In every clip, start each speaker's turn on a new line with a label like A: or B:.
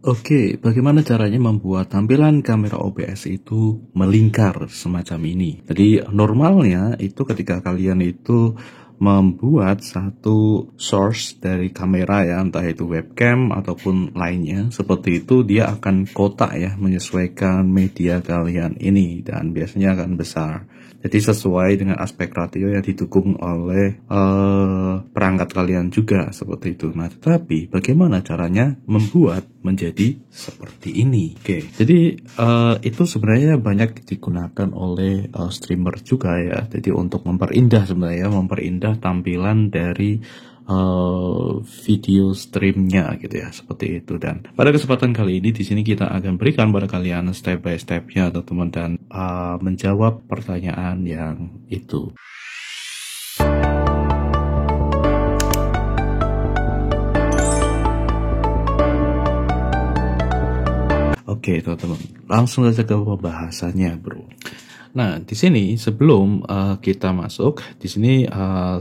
A: Oke, bagaimana caranya membuat tampilan kamera OBS itu melingkar semacam ini? Jadi normalnya itu ketika kalian itu membuat satu source dari kamera ya, entah itu webcam ataupun lainnya, seperti itu dia akan kotak ya, menyesuaikan media kalian ini dan biasanya akan besar. Jadi sesuai dengan aspek ratio yang didukung oleh perangkat kalian juga seperti itu. Nah, tetapi bagaimana caranya membuat menjadi seperti ini? Oke, jadi itu sebenarnya banyak digunakan oleh streamer juga ya. Jadi untuk memperindah tampilan dari video streamnya gitu ya, seperti itu. Dan pada kesempatan kali ini di sini kita akan berikan pada kalian step by stepnya teman-teman dan menjawab pertanyaan yang itu. Oke, teman-teman, langsung saja ke pembahasannya, bro. Nah, di sini sebelum kita masuk, di sini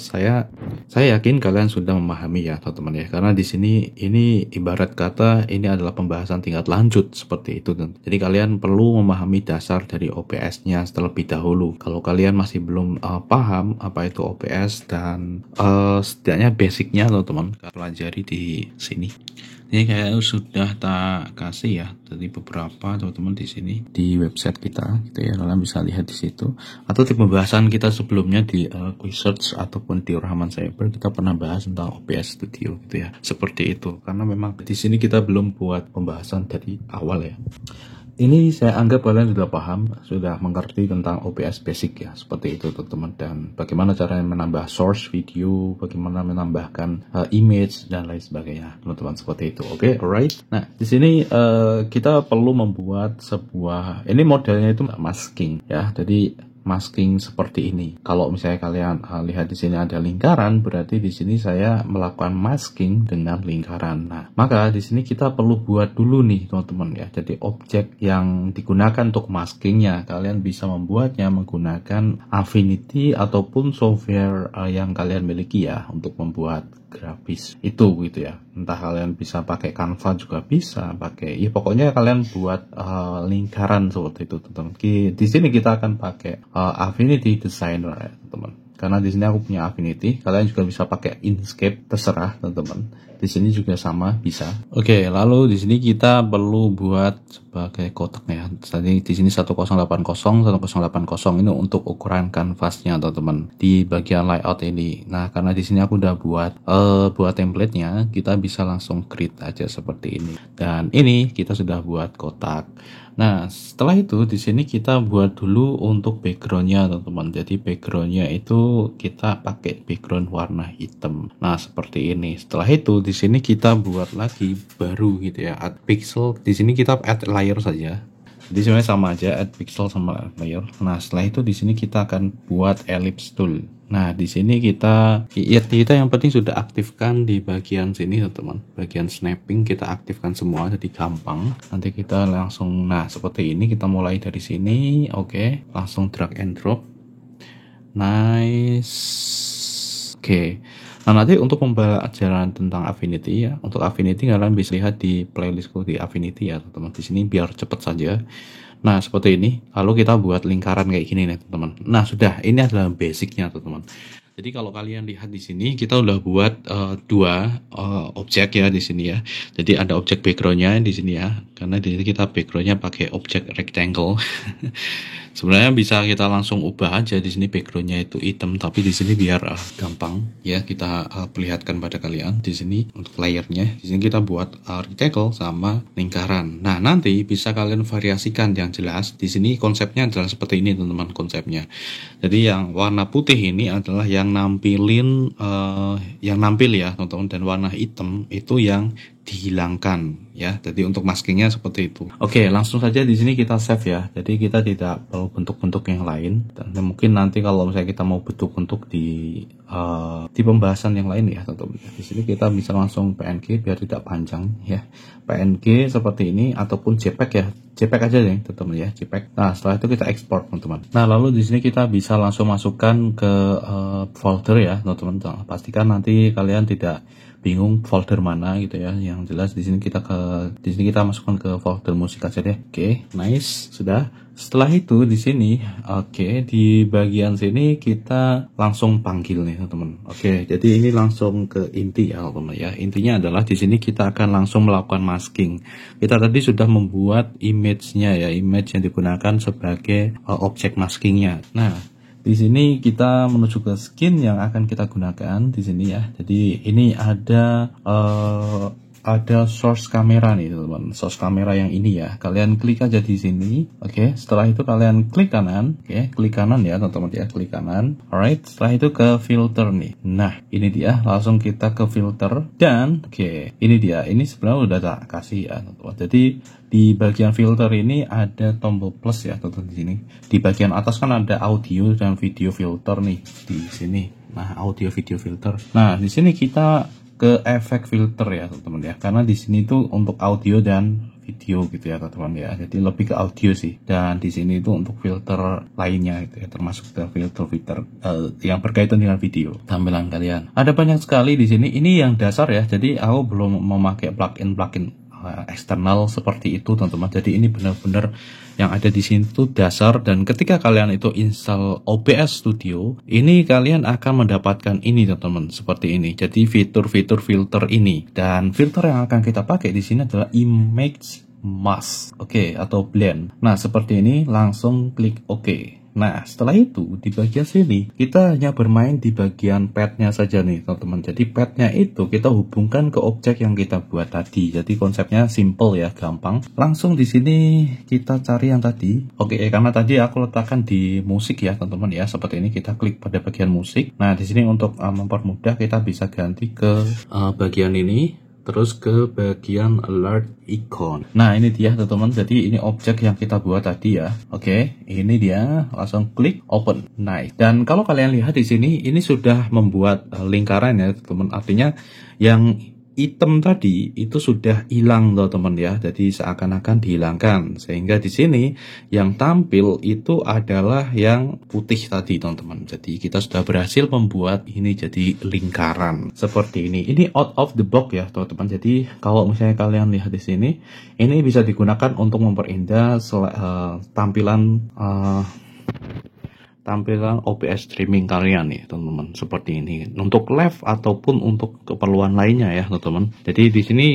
A: saya yakin kalian sudah memahami ya, teman-teman ya. Karena di sini ini ibarat kata ini adalah pembahasan tingkat lanjut seperti itu. Jadi kalian perlu memahami dasar dari OBS-nya terlebih dahulu. Kalau kalian masih belum paham apa itu OBS dan setidaknya basicnya, teman-teman, pelajari di sini. Ini kayak sudah tak kasih ya dari beberapa teman-teman di sini di website kita gitu ya, kalian bisa lihat di situ, atau di pembahasan kita sebelumnya di research ataupun di Rahman Cyber kita pernah bahas tentang OBS Studio gitu ya, seperti itu. Karena memang di sini kita belum buat pembahasan dari awal ya. Ini saya anggap kalian sudah paham, sudah mengerti tentang OBS basic ya, seperti itu teman-teman. Dan bagaimana caranya menambah source video, bagaimana menambahkan image dan lain sebagainya, teman-teman, seperti itu. Oke, alright. Nah, di sini kita perlu membuat sebuah, ini modelnya itu masking ya. Jadi masking seperti ini. Kalau misalnya kalian lihat di sini ada lingkaran, berarti di sini saya melakukan masking dengan lingkaran. Nah, maka di sini kita perlu buat dulu nih, teman-teman ya. Jadi objek yang digunakan untuk maskingnya, kalian bisa membuatnya menggunakan Affinity ataupun software yang kalian miliki ya untuk membuat grafis itu gitu ya. Entah kalian bisa pakai Canva juga bisa, pakai ya pokoknya kalian buat lingkaran seperti itu, teman-teman. Di sini kita akan pakai Affinity Designer ya, teman-teman. Karena di sini aku punya Affinity, kalian juga bisa pakai Inkscape, terserah, teman-teman. Di sini juga sama bisa. Oke, lalu di sini kita perlu buat sebagai kotak ya. Tadi di sini 1080 ini untuk ukuran kanvasnya, teman-teman. Di bagian layout ini. Nah, karena di sini aku udah buat template-nya, kita bisa langsung create aja seperti ini. Dan ini kita sudah buat kotak. Nah, setelah itu di sini kita buat dulu untuk background-nya, teman-teman. Jadi background-nya itu kita pakai background warna hitam. Nah, seperti ini. Setelah itu di sini kita buat lagi baru gitu ya, add pixel. Di sini kita add layer saja. Jadi sebenarnya sama aja, add pixel sama layer. Nah, setelah itu di sini kita akan buat ellipse tool. Nah, di sini kita yang penting sudah aktifkan di bagian sini, teman-teman. Bagian snapping kita aktifkan semua, jadi gampang. Nanti kita langsung, nah seperti ini, kita mulai dari sini. Oke, langsung drag and drop. Nice. Oke. Nah, nanti untuk pembelajaran tentang Affinity ya, untuk Affinity kalian bisa lihat di playlistku di Affinity ya, teman-teman. Di sini biar cepet saja. Nah, seperti ini. Lalu kita buat lingkaran kayak gini nih, teman-teman. Nah, sudah. Ini adalah basicnya, teman-teman. Jadi kalau kalian lihat di sini, kita udah buat dua objek ya di sini ya. Jadi ada objek backgroundnya di sini ya. Karena di sini kita backgroundnya pakai objek rectangle. Sebenarnya bisa kita langsung ubah aja di sini backgroundnya itu hitam, tapi di sini biar gampang ya kita perlihatkan pada kalian di sini untuk layernya. Di sini kita buat rectangle sama lingkaran. Nah, nanti bisa kalian variasikan yang jelas. Di sini konsepnya adalah seperti ini, teman-teman, konsepnya. Jadi yang warna putih ini adalah yang nampil ya, teman-teman, dan warna hitam itu yang dihilangkan ya. Jadi untuk maskingnya seperti itu. Oke, langsung saja di sini kita save ya. Jadi kita tidak perlu bentuk-bentuk yang lain. Dan mungkin nanti kalau misalnya kita mau bentuk-bentuk di pembahasan yang lain ya, teman-teman. Di sini kita bisa langsung PNG biar tidak panjang ya. PNG seperti ini ataupun JPEG ya. JPEG aja deh, teman-teman ya, JPEG. Nah, setelah itu kita ekspor, teman-teman. Nah, lalu di sini kita bisa langsung masukkan ke folder ya, teman-teman. Pastikan nanti kalian tidak bingung folder mana gitu ya. Yang jelas di sini kita masukkan ke folder musik aja deh. Oke, nice, sudah. Setelah itu di sini, di bagian sini kita langsung panggil nih teman-teman. Oke, jadi ini langsung ke inti ya teman-teman ya. Intinya adalah di sini kita akan langsung melakukan masking. Kita tadi sudah membuat image-nya ya, image yang digunakan sebagai objek maskingnya. Nah, di sini kita menuju ke skin yang akan kita gunakan di sini ya. Jadi ini ada source kamera nih teman-teman, source kamera yang ini ya. Kalian klik aja di sini. Oke, setelah itu kalian klik kanan. Oke, klik kanan ya teman-teman ya, klik kanan. Alright, setelah itu ke filter nih. Nah, ini dia, langsung kita ke filter dan ini dia. Ini sebenarnya udah tak kasih ya teman-teman. Jadi di bagian filter ini ada tombol plus ya teman-teman di sini. Di bagian atas kan ada audio dan video filter nih di sini. Nah, audio video filter. Nah, di sini kita ke efek filter ya teman-teman ya, karena di sini tuh untuk audio dan video gitu ya teman-teman ya, jadi lebih ke audio sih, dan di sini itu untuk filter lainnya gitu ya, termasuk ke filter yang berkaitan dengan video tampilan kalian. Ada banyak sekali di sini, ini yang dasar ya, jadi aku belum memakai plugin eksternal seperti itu teman-teman. Jadi ini benar-benar yang ada di sini tuh dasar, dan ketika kalian itu install OBS Studio, ini kalian akan mendapatkan ini teman-teman, seperti ini. Jadi fitur-fitur filter ini, dan filter yang akan kita pakai di sini adalah image mask, atau blend. Nah, seperti ini, langsung klik OK. Nah, setelah itu di bagian sini kita hanya bermain di bagian padnya saja nih teman-teman. Jadi padnya itu kita hubungkan ke objek yang kita buat tadi. Jadi konsepnya simple ya, gampang. Langsung di sini kita cari yang tadi. Karena tadi aku letakkan di musik ya teman-teman ya. Seperti ini, kita klik pada bagian musik. Nah, di sini untuk mempermudah kita bisa ganti ke bagian ini. Terus ke bagian alert icon. Nah, ini dia teman-teman. Jadi ini objek yang kita buat tadi ya. Ini dia. Langsung klik open. Nice. Dan kalau kalian lihat di sini, ini sudah membuat lingkaran ya teman-teman. Artinya yang item tadi itu sudah hilang loh teman ya. Jadi seakan-akan dihilangkan, sehingga di sini yang tampil itu adalah yang putih tadi teman-teman. Jadi kita sudah berhasil membuat ini jadi lingkaran seperti ini. Ini out of the box ya teman-teman. Jadi kalau misalnya kalian lihat di sini, ini bisa digunakan untuk memperindah tampilan OBS streaming kalian nih teman-teman, seperti ini untuk live ataupun untuk keperluan lainnya ya teman-teman. Jadi di sini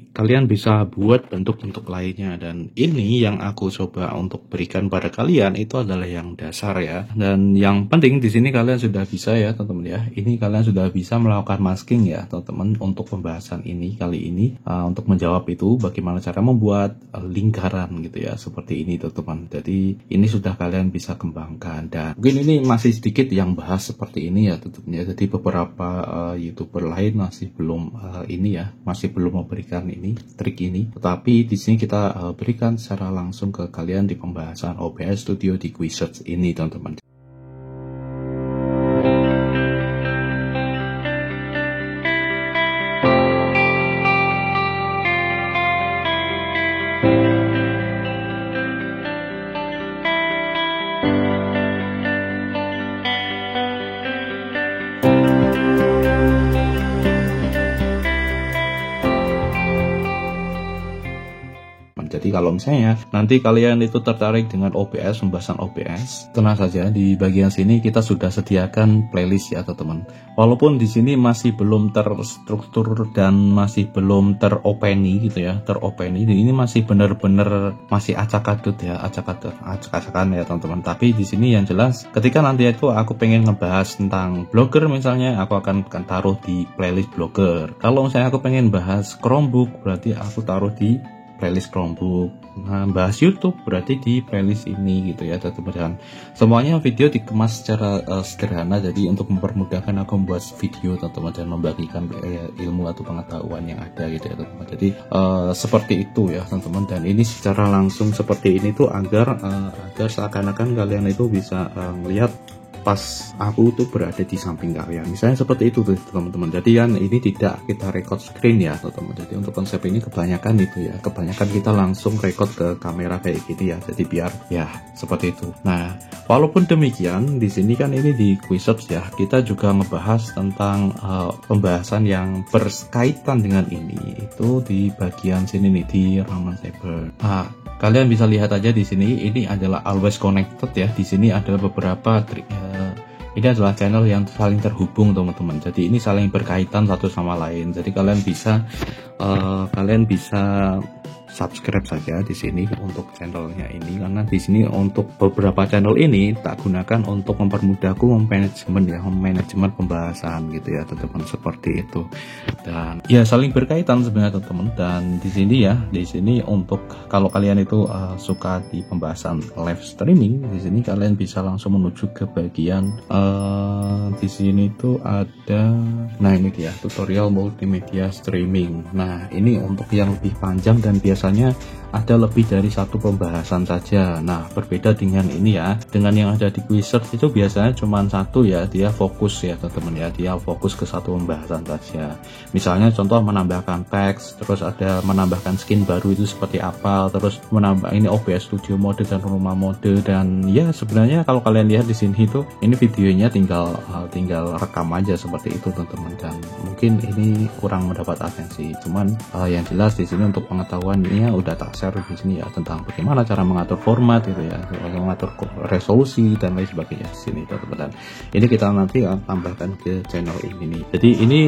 A: kalian bisa buat bentuk-bentuk lainnya, dan ini yang aku coba untuk berikan pada kalian itu adalah yang dasar ya. Dan yang penting di sini kalian sudah bisa ya teman-teman ya. Ini kalian sudah bisa melakukan masking ya teman-teman untuk pembahasan ini kali ini, untuk menjawab itu bagaimana cara membuat lingkaran gitu ya, seperti ini teman-teman. Jadi ini sudah kalian bisa kembangkan, dan mungkin ini masih sedikit yang bahas seperti ini ya teman-teman ya. Jadi beberapa YouTuber lain masih belum masih belum memberikan trik ini, tetapi di sini kita berikan secara langsung ke kalian di pembahasan OBS Studio di Quizlet ini teman-teman. Jadi kalau misalnya nanti kalian itu tertarik dengan OBS, pembahasan OBS, tenang saja, di bagian sini kita sudah sediakan playlist ya teman-teman. Walaupun di sini masih belum terstruktur dan masih belum teropeni gitu ya, ini masih benar-benar masih acak-acak ya, acak-acakan ya teman-teman. Tapi di sini yang jelas, ketika nanti itu aku pengen ngebahas tentang blogger misalnya, aku akan taruh di playlist blogger. Kalau misalnya aku pengen bahas Chromebook, berarti aku taruh di playlist Chromebook. Nah, bahas YouTube berarti di playlist ini gitu ya teman-teman. Semuanya video dikemas secara sederhana, jadi untuk mempermudahkan aku membuat video teman-teman dan membagikan ilmu atau pengetahuan yang ada gitu ya teman-teman. Jadi seperti itu ya teman-teman, dan ini secara langsung seperti ini tuh agar seakan-akan kalian itu bisa melihat pas aku tuh berada di samping kalian. Misalnya seperti itu tuh teman-teman. Jadi kan ini tidak kita record screen ya teman-teman. Jadi untuk konsep ini kebanyakan itu ya, kebanyakan kita langsung record ke kamera kayak gini ya. Jadi biar ya seperti itu. Nah, walaupun demikian di sini kan ini di Quizobs ya, kita juga ngebahas tentang pembahasan yang berkaitan dengan ini. Itu di bagian sini nih di Ramen Saber. Kalian bisa lihat aja di sini, ini adalah always connected ya. Di sini adalah beberapa ini adalah channel yang saling terhubung teman-teman. Jadi ini saling berkaitan satu sama lain. Jadi kalian bisa subscribe saja di sini untuk channelnya ini, karena di sini untuk beberapa channel ini tak gunakan untuk mempermudahku manajemen pembahasan gitu ya teman-teman, seperti itu. Dan ya saling berkaitan sebenarnya teman-teman. Dan di sini untuk kalau kalian itu suka di pembahasan live streaming, di sini kalian bisa langsung menuju ke bagian di sini tuh ada, nah ini dia tutorial multimedia streaming. Nah ini untuk yang lebih panjang dan biasanya ada lebih dari satu pembahasan saja. Nah berbeda dengan ini ya, dengan yang ada di Quizobs itu biasanya cuma satu ya, dia fokus ya teman-teman ya, dia fokus ke satu pembahasan saja. Misalnya contoh menambahkan teks, terus ada menambahkan skin baru itu seperti apa, terus menambah ini OBS Studio Mode dan Rumah Mode. Dan ya sebenarnya kalau kalian lihat di sini itu ini videonya tinggal rekam aja seperti itu teman-teman. Dan mungkin ini kurang mendapat atensi, cuman yang jelas di sini untuk pengetahuannya udah tak share di sini ya, tentang bagaimana cara mengatur format gitu ya, mengatur resolusi dan lain sebagainya di sini teman-teman. Ini kita nanti tambahkan ke channel ini nih. Jadi ini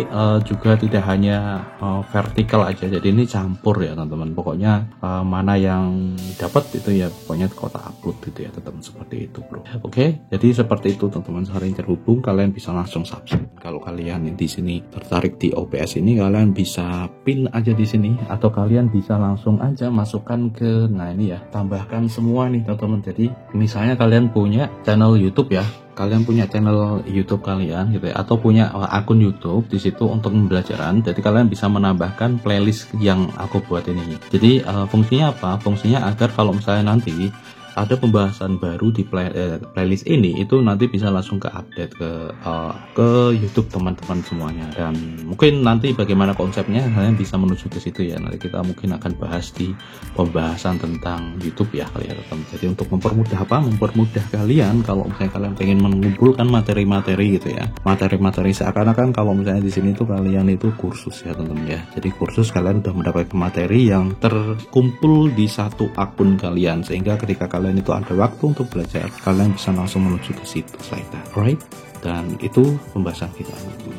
A: juga tidak hanya vertikal aja, jadi ini campur ya teman-teman. Pokoknya mana yang dapat itu ya pokoknya kota upload gitu ya teman-teman, seperti itu bro. Oke, jadi seperti itu teman-teman, saling terhubung. Kalian bisa langsung subscribe. Kalau kalian di sini tertarik di OBS ini, kalian bisa pin aja di sini, atau kalian bisa langsung aja masukkan ke, nah ini ya, tambahkan semua nih teman-teman. Jadi misalnya kalian punya channel YouTube ya, kalian punya channel YouTube kalian gitu ya, atau punya akun YouTube di situ untuk pembelajaran. Jadi kalian bisa menambahkan playlist yang aku buat ini. Jadi fungsinya apa? Fungsinya agar kalau misalnya nanti ada pembahasan baru di playlist ini, itu nanti bisa langsung ke update ke YouTube teman-teman semuanya. Dan mungkin nanti bagaimana konsepnya kalian bisa menuju ke situ ya. Nanti kita mungkin akan bahas di pembahasan tentang YouTube ya kalian teman. Jadi untuk mempermudah mempermudah kalian kalau misalnya kalian pengen mengumpulkan materi-materi gitu ya, materi-materi seakan-akan kalau misalnya di sini tuh kalian itu kursus ya teman-teman ya. Jadi kursus kalian udah mendapatkan materi yang terkumpul di satu akun kalian, sehingga ketika kalian itu ada waktu untuk belajar, kalian bisa langsung menuju ke situ like that, right? Dan itu pembahasan kita.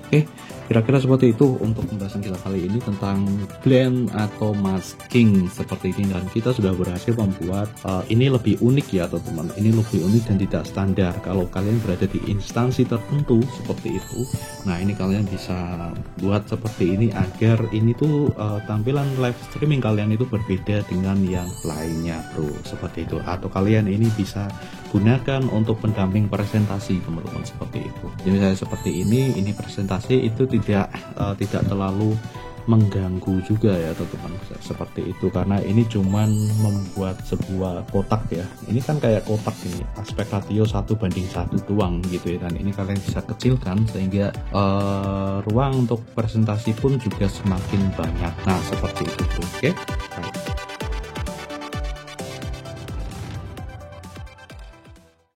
A: Oke, kira-kira seperti itu untuk pembahasan kita kali ini tentang blend atau masking seperti ini. Dan kita sudah berhasil membuat ini lebih unik ya teman-teman, ini lebih unik dan tidak standar. Kalau kalian berada di instansi tertentu seperti itu, nah ini kalian bisa buat seperti ini agar ini tuh tampilan live streaming kalian itu berbeda dengan yang lainnya bro, seperti itu. Atau kalian ini bisa gunakan untuk pendamping presentasi teman-teman, seperti itu. Jadi misalnya seperti ini presentasi itu tidak terlalu mengganggu juga ya teman-teman, seperti itu. Karena ini cuman membuat sebuah kotak ya, ini kan kayak kotak ini, aspek ratio 1:1 doang gitu ya. Dan ini kalian bisa kecilkan sehingga ruang untuk presentasi pun juga semakin banyak. Nah seperti itu. Oke.